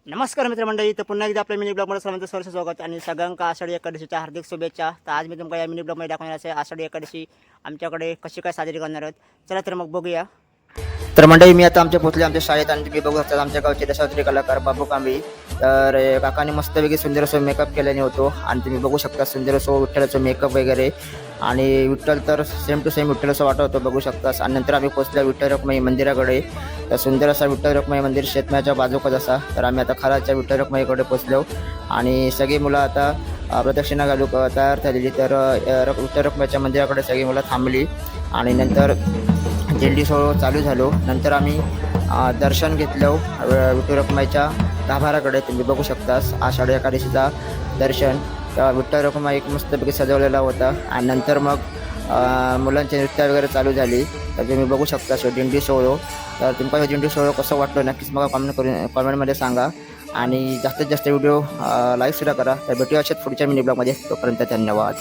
नमस्कार मित्रमंडळी, तर पुन्हा एकदा आपल्या मिनी ब्लॉगमध्ये सर्वांचं सहर्ष स्वागत आणि सगळ्यांका आषाढी एकादशीच्या हार्दिक शुभेच्छा। तर आज मी तुमका या मिनी ब्लॉगमध्ये दाखवणार आहे आषाढी एकादशी आमच्याकडे कशी काय साजरी करणार आहोत। चला तर मग बघूया। तर मंडळी, मी आता पोहोचले आमच्या शाळेत आणि तुम्ही बघू शकता आमच्या गावचे दशावतारी कलाकार बाबू कांबळी। तर काकाने मस्तपैकी सुंदर असं मेकअप केल्याने होतो आणि तुम्ही बघू शकता सुंदर असं विठ्ठलाचं मेकअप वगैरे आणि विठ्ठल तर सेम टू सेम विठ्ठल असं वाटत होतं, बघू शकता। आणि नंतर आम्ही पोहोचलो विठ्ठल रखुमाई मंदिराकडे। तर सुंदर असा विठ्ठल रखुमाई मंदिर शेतमाच्या बाजूकच असा। तर आम्ही आता खराच्या विठ्ठल रखुमाईकडे पोहोचलो आणि सगळी मुलं आता प्रदक्षिणा घालू तयार झालेली। तर विठ्ठल रखुमाईच्या मंदिराकडे सगळी मुलं थांबली आणि नंतर दिंडी सोहळा चालू झालो। नंतर आम्ही दर्शन घेतलं विठ्ठल रखुमाईच्या गाभाऱ्याकडे। तुम्ही बघू शकता आषाढी एकादशीचा दर्शन विठ्ठल रखुमाई एक मस्तपैकी सजवलेला होता आणि नंतर मग मुलांची नृत्य वगैरे चालू झाली। तर तुम्ही बघू शकता दिंडी सोहळा। तर तुमचा दिंडी सोहळा कसं वाटलं नक्कीच मला कॉमेंटमध्ये सांगा आणि जास्तीत जास्त व्हिडिओ लाईक सुद्धा करा। तर भेटूया अशाच पुढच्या मिनी ब्लॉगमध्ये। तोपर्यंत धन्यवाद।